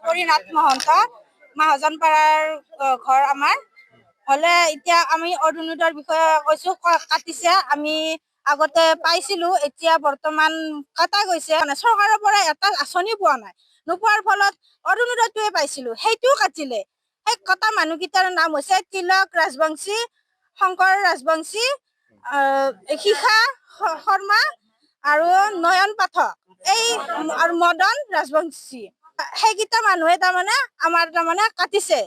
পৰিনাথ মহন্ত মহাজনপাৰাৰ ঘৰ আমাৰ হলে এতিয়া আমি অৰুণোদয়ৰ বিষয়ে কৈছো কাটিছে আমি আগতে পাইছিলো এতিয়া বৰ্তমান কাটা গৈছে মানে চৰকাৰৰ পৰা এটা আঁচনি পোৱা নাই নোপোৱাৰ ফলত অৰুণোদয়টোৱে পাইছিলো সেইটোও কাটিলে সেই কটা মানুহকেইটাৰ নাম হৈছে তিলক ৰাজবংশী শংকৰ ৰাজবংশী শিখা শৰ্মা আৰু নয়ন পাঠক এই আৰু মদন ৰাজবংশী সেইকেইটা মানুহে তাৰমানে আমাৰ তাৰমানে কাটিছে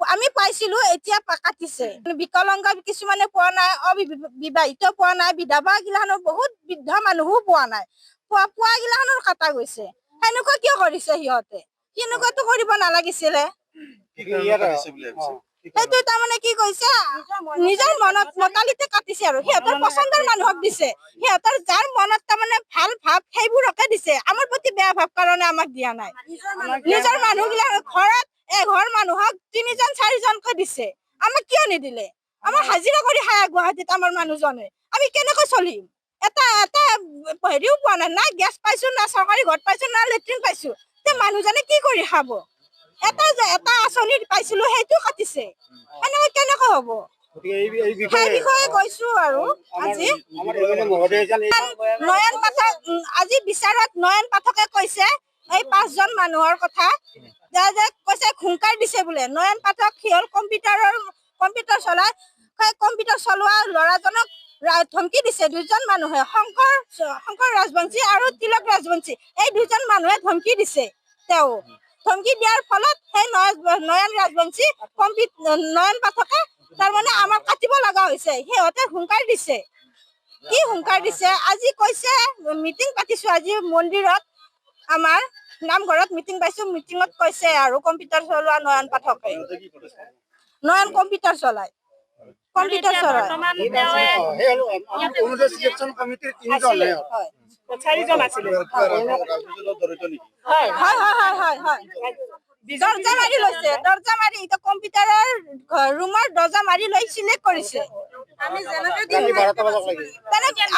আমি পাইছিলো এতিয়া কাটিছে বিকলাংগ কিছুমানে পোৱা নাই অবিবাহিত পোৱা নাই বিধৱা গিলাখনৰ বহুত বৃদ্ধ মানুহো পোৱা নাই পোৱা গিলাখনৰ কাটা গৈছে সেনেকুৱা কিয় কৰিছে সিহঁতে সেনেকুৱাতো কৰিব নালাগিছিলে সেইটো তাৰমানে কি কৈছে নিজৰ মনত মতালিতে কাটিছে আৰু সিহঁতৰ পচন্দৰ মানুহক দিছে সিহঁতৰ যাৰ মনত তাৰমানে ভাল ভাৱ সেইবোৰকে দিছে আমাৰ প্ৰতি বেয়া ভাৱ কাৰণে আমাক দিয়া নাই নিজৰ মানুহবিলাক ঘৰত এঘৰ মানুহক 3জন 4জনকৈ দিছে আমাক কিয় নিদিলে আমাৰ হাজিৰা কৰি খায় গুৱাহাটীত আমাৰ মানুহজনে আমি কেনেকৈ চলিম এটা এটা হেৰিও পোৱা নাই না গেছ পাইছো না চৰকাৰী ঘৰত পাইছো না লেট্ৰিন পাইছো তে মানুহজনে কি কৰি খাব এটা আঁচনি পাইছিলো সেইটো কাটিছে এনেকৈ কেনেকৈ হ'ব সেই বিষয়ে কৈছো আৰু আজি নয়ন পাঠক আজি বিচাৰত নয়ন পাঠকে কৈছে এই 5জন মানুহৰ কথা যে কৈছে খুংকাৰ দিছে বোলে নয়ন পাঠক সি হ'ল কম্পিউটাৰ চলাই সেই কম্পিউটাৰ চলোৱা ল'ৰাজনক ধমকি দিছে 2জন মানুহে শংকৰ ৰাজবংশী আৰু তিলক ৰাজবংশী এই 2জন মানুহে ধমকি দিছে তেওঁ ধমকি দিয়াৰ ফলত সেই নয়ন ৰাজবংশী নয়ন পাঠকে তাৰমানে আমাক কাটিব লগা হৈছে সিহঁতে হুংকাৰ দিছে কি হুংকাৰ দিছে আজি কৈছে মিটিং পাতিছো আজি মন্দিৰত আমাৰ নামঘৰত মিটিং পাইছো মিটিঙত কৈছে আৰু কম্পিউটাৰ চলোৱা নয়ন পাঠকে নয়ন কম্পিউটাৰ চলাই দৰ্জা মাৰি লৈছে দৰ্জা মাৰি এতিয়া কম্পিউটাৰৰ ৰুমৰ দৰ্জা মাৰি লৈ চিলেক্ট কৰিছে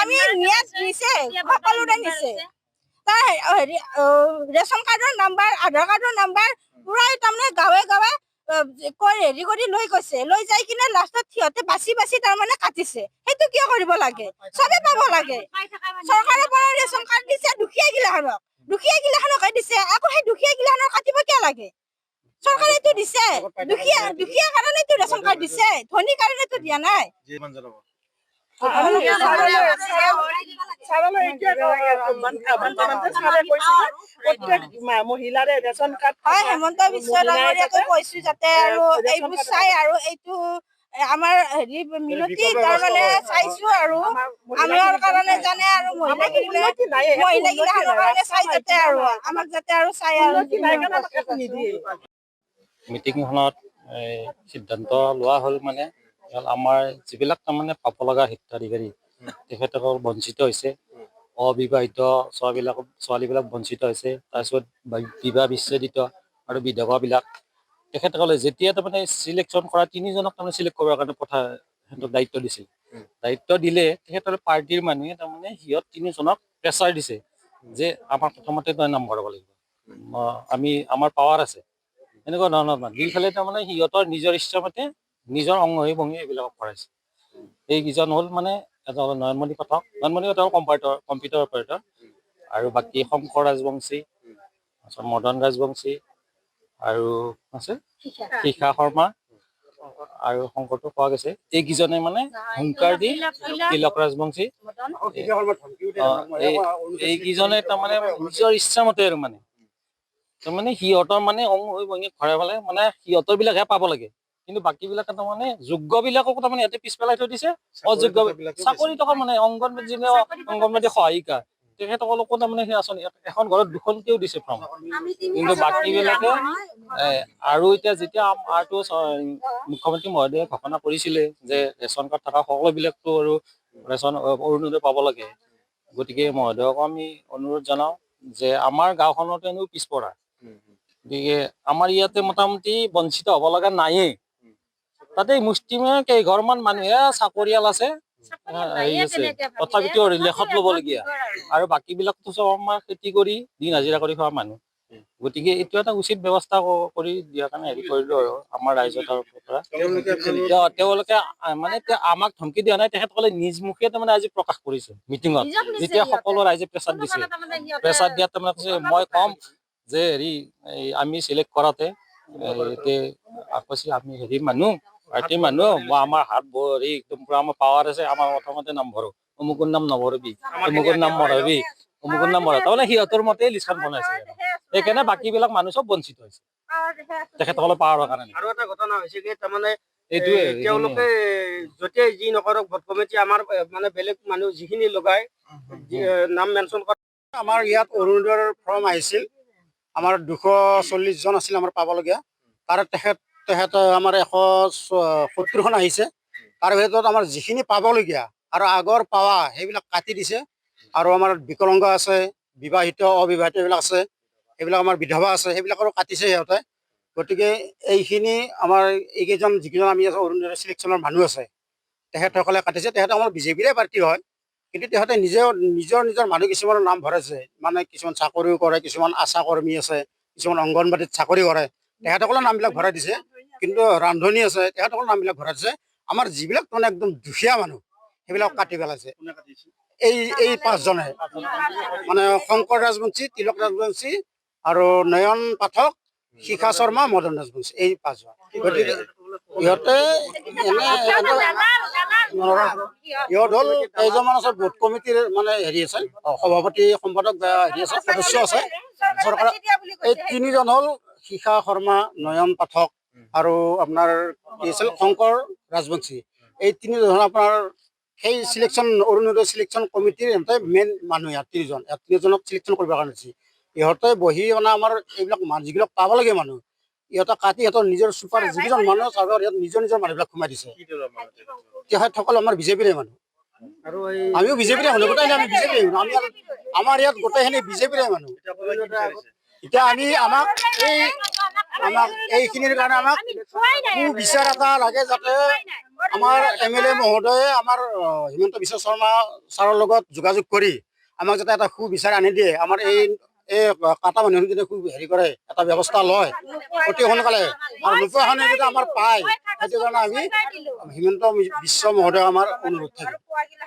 আমি নিয়াত নিছে সকলোৰে নিছে হেৰি ৰেচন কাৰ্ডৰ নাম্বাৰ আধাৰ কাৰ্ডৰ নাম্বাৰ পুৰাই তাৰমানে গাঁৱে গাঁৱে হেৰি কৰি লৈ গৈছে লৈ যাই কিনে লাষ্টত সিহঁতে বাছি তাৰমানে কাটিছে সেইটো কিয় কৰিব লাগে চবে পাব লাগে চৰকাৰৰ পৰা ৰেচন কাৰ্ড দিছে দুখীয়া গিলাখনকে দিছে আকৌ সেই দুখীয়া গিলাখনক কাটিব কিয় লাগে চৰকাৰে এইটো দিছে দুখীয়া কাৰণেতো ৰেচন কাৰ্ড দিছে ধনী কাৰণেতো দিয়া নাই মহিলাৰে ৰেচন কাৰ্ড হয় হেমন্ত বিশ্ব ডাঙৰীয়াকে কৈছো যাতে আৰু এইবোৰ চাই আৰু এইটো আমাৰ হেৰি মিনতি তাৰমানে চাইছো আৰু আমাৰ কাৰণে জানে আৰু মহিলাগিলাৰ কাৰণে চাই যাতে আৰু আমাক যাতে আৰু চাই আৰু মিটিংখনত সিদ্ধান্ত লোৱা হ'ল মানে আমাৰ যিবিলাক তাৰমানে পাব লগা হিতাধিকাৰী তেখেতসকল বঞ্চিত হৈছে অবিবাহিত ছোৱালীবিলাক বঞ্চিত হৈছে তাৰপিছত বিবাহ বিচ্ছেদিত আৰু বিধৱাবিলাক তেখেতসকলে যেতিয়া তাৰমানে চিলেকশ্যন কৰা 3জনক তাৰমানে চিলেক্ট কৰাৰ কাৰণে সিহঁতক দায়িত্ব দিছিল দায়িত্ব দিলে তেখেতসকলে পাৰ্টীৰ মানুহে তাৰমানে সিহঁত 3জনক প্ৰেছাৰ দিছে যে আমাৰ প্ৰথমতে তই নাম ভৰাব লাগিব আমাৰ পাৱাৰ আছে এনেকুৱা ধৰণৰ দি পেলাই তাৰমানে সিহঁতৰ নিজৰ ইচ্ছামতে নিজৰ অংগী ভংগী এইবিলাকক কৰাইছে এইকেইজন হ'ল মানে এটা হ'ল নয়নমণি পাঠক কম্পিউটাৰ অপাৰেটৰ আৰু বাকী শংকৰ ৰাজবংশী তাৰপিছত মদন ৰাজবংশী আৰু আছে শিখা শৰ্মা আৰু শংকৰটো পোৱা গৈছে এইকেইজনে মানে হুংকাৰ দি তিলক ৰাজবংশী এইকেইজনে তাৰমানে নিজৰ ইচ্ছামতে আৰু মানে তাৰমানে সিহঁতৰ মানে অংগী ভংগী ঘৰে ফালে মানে সিহঁতৰ বিলাকহে পাব লাগে কিন্তু বাকী বিলাকে তাৰমানে যোগ্য বিলাককো তাৰমানে ইয়াতে পিছ পেলাই থৈ দিছে অযোগ্য চাকৰি থকা মানে অংগনবাদী সহায়িকা তেখেতসকলকো তাৰমানে সেই আঁচনি এখন ঘৰত 2খনকেও দিছে ফৰ্ম কিন্তু বাকী বিলাকে আৰু এতিয়া যেতিয়া মুখ্যমন্ত্ৰী মহোদয়ে ঘোষণা কৰিছিলে যে ৰেচন কাৰ্ড থকা সকলোবিলাকতো আৰু ৰেচন অৰুণোদয় পাব লাগে গতিকে মহোদয়কো আমি অনুৰোধ জনাওঁ যে আমাৰ গাঁওখনতো এনেও পিছপৰা গতিকে আমাৰ ইয়াতে মোটামুটি বঞ্চিত হ'ব লগা নায়েই তাতে মুষ্টিমে কেইঘৰমান মানুহে চাকৰিয়াল আছে তথাপিতো লেখত ল'বলগীয়া আৰু বাকীবিলাকতো চব আমাৰ খেতি কৰি দিন হাজিৰা কৰি খোৱা মানুহ গতিকে এইটো এটা উচিত ব্যৱস্থা কৰি দিয়াৰ কাৰণে হেৰি কৰিলো আৰু আমাৰ ৰাইজৰ তৰফৰ পৰা তেওঁলোকে মানে আমাক ধমকি দিয়া নাই, তেখেতসকলে নিজ মুখে তাৰমানে আজি প্ৰকাশ কৰিছে মিটিঙত, যেতিয়া সকলো ৰাইজে প্ৰেছাৰ দিছে। প্ৰেছাৰ দিয়াত তাৰমানে কৈছে মই কম যে হেৰি আমি চিলেক্ট কৰাতে কৈছে আমি হেৰি মানুহ পাৰ্টিৰ মানুহ, মই আমাৰ হাত হেৰি একদম পুৰা আমাৰ পাৱাৰ আছে, আমাৰ প্ৰথমতে নাম ভৰো, অমুকৰ নাম নভৰবি, অমুকৰ নাম মৰাবি, অমুকৰ নাম মৰা, তাৰমানে সিহঁতৰ মতে লিষ্টখন বনাইছে। সেইকাৰণে বাকী বিলাক মানুহ চব বঞ্চিত হৈছে তেখেতসকলৰ পাৱাৰৰ কাৰণে। আৰু এটা ঘটনা হৈছে কি তাৰমানে এইটোৱে তেওঁলোকে য'তেই যি নকৰক ভোট কমিটি আমাৰ মানে বেলেগ মানুহ যিখিনি লগাই নাম মেনশ্যন কৰে। আমাৰ ইয়াত অৰুণোদয়ৰ ফৰ্ম আহিছিল, আমাৰ 240 জন আছিল আমাৰ পাবলগীয়া, তাৰে তেখেত আমাৰ 170খন আহিছে। তাৰ ভিতৰত আমাৰ যিখিনি পাবলগীয়া আৰু আগৰ পাৱা সেইবিলাক কাটি দিছে। আৰু আমাৰ বিকলাংগ আছে, বিবাহিত অবিবাহিত এইবিলাক আছে, এইবিলাক আমাৰ বিধৱা আছে, সেইবিলাকৰো কাটিছে সিহঁতে। গতিকে এইখিনি আমাৰ এইকেইজন যিকেইজন আমি আছোঁ অৰুণোদয় চিলেকশ্যনৰ মানুহ আছে, তেখেতসকলে কাটিছে। তেখেতে আমাৰ বিজেপিৰে পাৰ্টি হয়, কিন্তু তেখেতে নিজৰ মানুহ কিছুমানৰ নাম ভৰাইছে, মানে কিছুমান চাকৰিও কৰে, কিছুমান আশা কৰ্মী আছে, কিছুমান অংগনবাদীত চাকৰি কৰে, তেখেতসকলৰ নামবিলাক ভৰাই দিছে। কিন্তু ৰান্ধনী আছে, তেখেতসকলৰ নামবিলাক ভৰাই দিছে। আমাৰ যিবিলাক মানে একদম দুখীয়া মানুহ সেইবিলাক কাটি পেলাইছে। এই 5জনে মানে শংকৰ ৰাজবংশী, তিলক ৰাজবংশী আৰু নয়ন পাঠক, শিখা শৰ্মা, মদন ৰাজবংশী, এই 5জন। গতিকে ইহঁতে ইহঁত হ'ল কেইজনমান আছে ভোট কমিটিৰ মানে হেৰি আছে, সভাপতি সম্পাদক হেৰি আছে, সদস্য আছে চৰকাৰ। এই 3জন হ'ল শিখা শৰ্মা, নয়ন পাঠক আৰু আপোনাৰ কি আছিল শংকৰ ৰাজবংশী। এই 3জন আপোনাৰ সেই চিলেকশ্যন অৰুণোদয় চিলেকশ্যন কমিটিৰ মেইন মানুহ। ইয়াত 3জনক চিলেকশ্যন কৰিবৰ কাৰণে দিছে। ইহঁতে বহি মানে আমাৰ এইবিলাক যিবিলাক পাব লাগে মানুহ ইহঁতে কাটি সিহঁতৰ নিজৰ চুপাৰ যিকেইজন মানুহ চাৰ্ভৰ ইয়াত নিজৰ মানুহবিলাক সোমাই দিছে। তেখেতসকল আমাৰ বিজেপিৰে মানুহ, আমিও বিজেপিৰে মানুহ, গোটেই আমি বিজেপিৰে মানুহ। আমাৰ ইয়াত গোটেইখিনি বিজেপিৰে মানুহ। এতিয়া আমাক এইখিনিৰ কাৰণে আমাক সুবিচাৰ এটা লাগে, যাতে আমাৰ MLA মহোদয়ে আমাৰ হিমন্ত বিশ্ব শৰ্মা ছাৰৰ লগত যোগাযোগ কৰি আমাক যাতে এটা সুবিচাৰ আনি দিয়ে। আমাৰ এই কাটা মানুহখিনি যদি হেৰি কৰে, এটা ব্যৱস্থা লয় অতি সোনকালে, আৰু নোপোৱাখনে যদি আমাৰ পায়, সেইটো কাৰণে আমি হিমন্ত বিশ্ব মহোদয় আমাৰ অনুৰোধ থাকিব।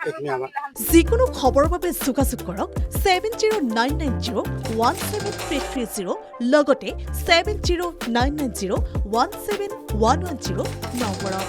এইখিনি আমাৰ যিকোনো খবৰৰ বাবে যোগাযোগ কৰক 7099017330 লগতে 7099017110 নম্বৰত।